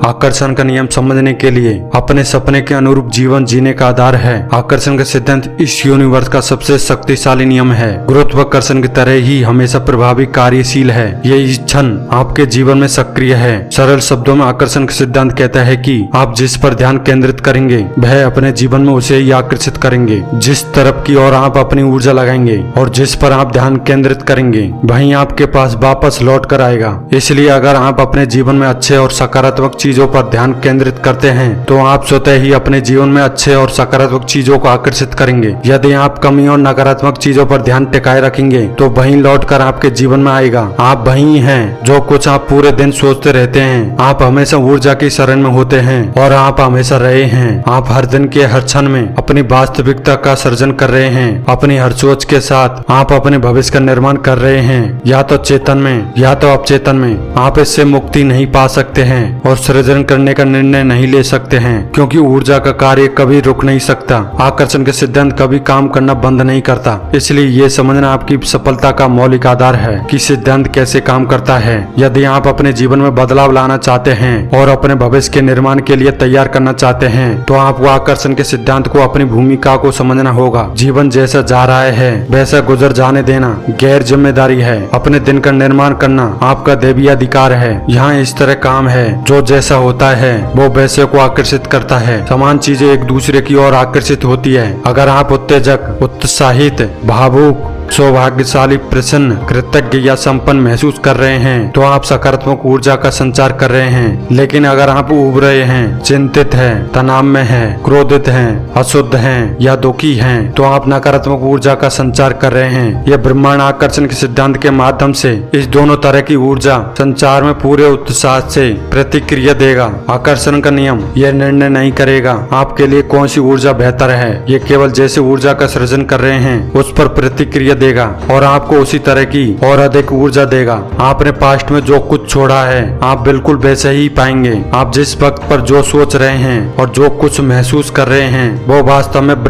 आकर्षण का नियम समझने के लिए अपने सपने के अनुरूप जीवन जीने का आधार है। आकर्षण का सिद्धांत इस यूनिवर्स का सबसे शक्तिशाली नियम है। गुरुत्वाकर्षण की तरह ही हमेशा प्रभावी कार्यशील है। ये इस क्षण आपके जीवन में सक्रिय है। सरल शब्दों में आकर्षण का सिद्धांत कहता है कि आप जिस पर ध्यान केंद्रित करेंगे वह अपने जीवन में उसे ही आकर्षित करेंगे। जिस तरफ की ओर आप अपनी ऊर्जा लगाएंगे और जिस पर आप ध्यान केंद्रित करेंगे वहीं आपके पास वापस लौट कर आएगा। इसलिए अगर आप अपने जीवन में अच्छे और सकारात्मक चीजों पर ध्यान केंद्रित करते हैं तो आप स्वतः ही अपने जीवन में अच्छे और सकारात्मक चीजों को आकर्षित करेंगे। यदि आप कमी और नकारात्मक चीजों पर ध्यान टिकाए रखेंगे तो वहीं लौटकर आपके जीवन में आएगा। आप वही हैं जो कुछ आप पूरे दिन सोचते रहते हैं। आप हमेशा ऊर्जा की शरण में होते हैं और आप हमेशा रहे हैं। आप हर दिन के हर क्षण में अपनी वास्तविकता का सृजन कर रहे हैं। अपनी हर सोच के साथ आप अपने भविष्य का निर्माण कर रहे हैं, या तो चेतन में या तो अवचेतन में। आप इससे मुक्ति नहीं पा सकते हैं और सृजन करने का निर्णय नहीं ले सकते हैं, क्योंकि ऊर्जा का कार्य कभी रुक नहीं सकता। आकर्षण के सिद्धांत कभी काम करना बंद नहीं करता। इसलिए ये समझना आपकी सफलता का मौलिक आधार है कि सिद्धांत कैसे काम करता है। यदि आप अपने जीवन में बदलाव लाना चाहते हैं और अपने भविष्य के निर्माण के लिए तैयार करना चाहते हैं तो आपको आकर्षण के सिद्धांत को अपनी भूमिका को समझना होगा। जीवन जैसा जा रहा है वैसा गुजर जाने देना गैर जिम्मेदारी है। अपने दिन का निर्माण करना आपका दैवीय अधिकार है। यहाँ इस तरह काम है, जो जैसा होता है वो वैसे को आकर्षित करता है। समान चीजें एक दूसरे की ओर आकर्षित होती है। अगर आप उत्तेजक, उत्साहित, भावुक, सौभाग्यशाली, प्रसन्न, कृतज्ञ या संपन्न महसूस कर रहे हैं तो आप सकारात्मक ऊर्जा का संचार कर रहे हैं। लेकिन अगर आप उब रहे हैं, चिंतित हैं, तनाव में हैं, क्रोधित हैं, अशुद्ध हैं या दुखी हैं तो आप नकारात्मक ऊर्जा का संचार कर रहे हैं। यह ब्रह्मांड आकर्षण के सिद्धांत के माध्यम से इस दोनों तरह की ऊर्जा संचार में पूरे उत्साह से प्रतिक्रिया देगा। आकर्षण का नियम यह निर्णय नहीं करेगा आपके लिए कौन सी ऊर्जा बेहतर है। ये केवल जैसे ऊर्जा का सृजन कर रहे हैं उस पर प्रतिक्रिया देगा और आपको उसी तरह की और अधिक ऊर्जा देगा। आपने पास्ट में जो कुछ छोड़ा है आप बिल्कुल वैसे ही पाएंगे। आप जिस वक्त पर जो सोच रहे हैं और जो कुछ महसूस कर रहे हैं वो वास्तव में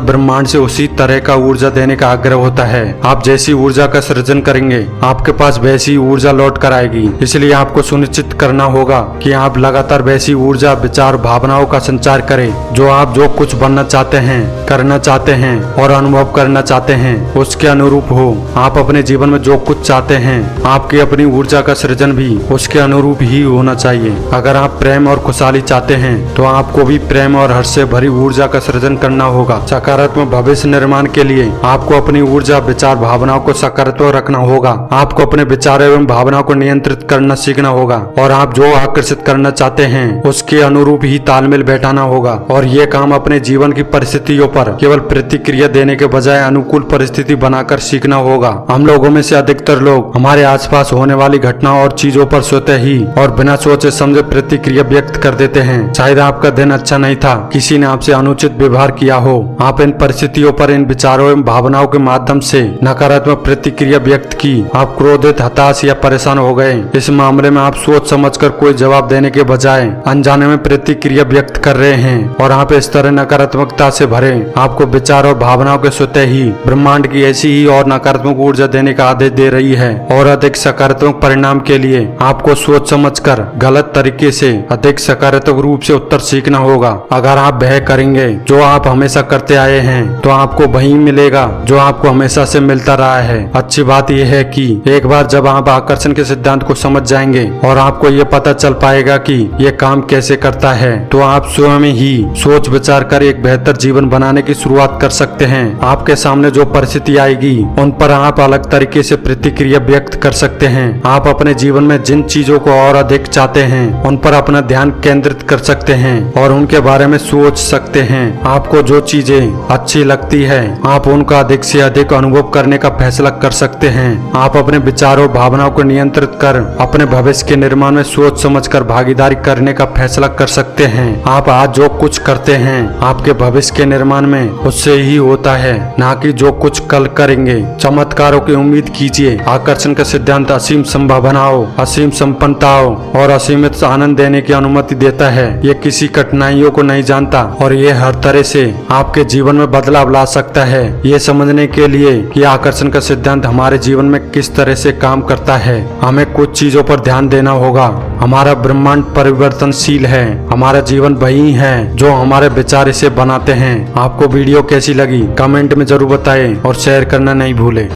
ब्रह्मांड से उसी तरह का ऊर्जा देने का आग्रह होता है। आप जैसी ऊर्जा का सृजन करेंगे आपके पास वैसी ऊर्जा लौट कर आएगी। इसलिए आपको सुनिश्चित करना होगा कि आप लगातार वैसी ऊर्जा, विचार, भावनाओं का संचार करें जो कुछ बनना चाहते हैं, करना चाहते हैं और अनुभव करना चाहते हैं उसके अनुरूप हो। आप अपने जीवन में जो कुछ चाहते हैं आपकी अपनी ऊर्जा का सृजन भी उसके अनुरूप ही होना चाहिए। अगर आप प्रेम और खुशहाली चाहते हैं तो आपको भी प्रेम और हर्ष से भरी ऊर्जा का सृजन करना होगा। सकारात्मक भविष्य निर्माण के लिए आपको अपनी ऊर्जा, विचार, भावनाओं को सकारात्मक रखना होगा। आपको अपने विचार एवं भावनाओं को नियंत्रित करना सीखना होगा और आप जो आकर्षित करना चाहते हैं उसके अनुरूप ही तालमेल बैठाना होगा। और ये काम अपने जीवन की परिस्थितियों पर केवल प्रतिक्रिया देने के बजाय अनुकूल परिस्थिति बनाकर सीखना होगा। हम लोगों में से अधिकतर लोग हमारे आसपास होने वाली घटनाओं और चीजों पर स्वतः ही और बिना सोचे समझे प्रतिक्रिया व्यक्त कर देते हैं। शायद आपका दिन अच्छा नहीं था, किसी ने आपसे अनुचित व्यवहार किया हो। आप इन परिस्थितियों पर इन विचारों एवं भावनाओं के माध्यम से नकारात्मक प्रतिक्रिया व्यक्त की। आप क्रोधित, हताश या परेशान हो गए। इस मामले में आप सोच समझकर कोई जवाब देने के बजाय अनजाने में प्रतिक्रिया व्यक्त कर रहे हैं और आप इस तरह नकारात्मकता से भरे आपको विचार और भावनाओं के स्वतः ही ब्रह्मांड की ऐसी ही और नकारात्मक ऊर्जा देने का आदेश दे रही है। और अधिक सकारात्मक परिणाम के लिए आपको सोच समझकर गलत तरीके से अधिक सकारात्मक रूप से उत्तर सीखना होगा। अगर आप वह करेंगे जो आप हमेशा करते आए हैं तो आपको वही मिलेगा जो आपको हमेशा से मिलता रहा है। अच्छी बात यह है कि एक बार जब आप आकर्षण के सिद्धांत को समझ जाएंगे और आपको ये पता चल पाएगा कि ये काम कैसे करता है तो आप स्वयं ही सोच विचार कर एक बेहतर जीवन बनाने की शुरुआत कर सकते हैं। आपके सामने जो परिस्थिति आएगी उन पर आप अलग तरीके से प्रतिक्रिया व्यक्त कर सकते हैं। आप अपने जीवन में जिन चीजों को और अधिक चाहते हैं उन पर अपना ध्यान केंद्रित कर सकते हैं और उनके बारे में सोच सकते हैं। आपको जो चीजें अच्छी लगती है आप उनका अधिक से अधिक अनुभव करने का फैसला कर सकते हैं। आप अपने विचारों, भावनाओं को नियंत्रित कर अपने भविष्य के निर्माण में सोच समझकर भागीदारी करने का फैसला कर सकते हैं। आप आज जो कुछ करते हैं आपके भविष्य के निर्माण में उससे ही होता है, ना कि बाकी जो कुछ कल करेंगे। चमत्कारों की उम्मीद कीजिए। आकर्षण का सिद्धांत असीम संभावनाओं, असीम संपन्नताओं और असीमित आनंद देने की अनुमति देता है। ये किसी कठिनाइयों को नहीं जानता और ये हर तरह से आपके जीवन में बदलाव ला सकता है। ये समझने के लिए कि आकर्षण का सिद्धांत हमारे जीवन में किस तरह से काम करता है, हमें कुछ चीजों पर ध्यान देना होगा। हमारा ब्रह्मांड परिवर्तनशील है। हमारा जीवन वही है जो हमारे विचार इसे बनाते हैं। आपको वीडियो कैसी लगी कमेंट में जरूर बताएं और शेयर करना नहीं भूलें।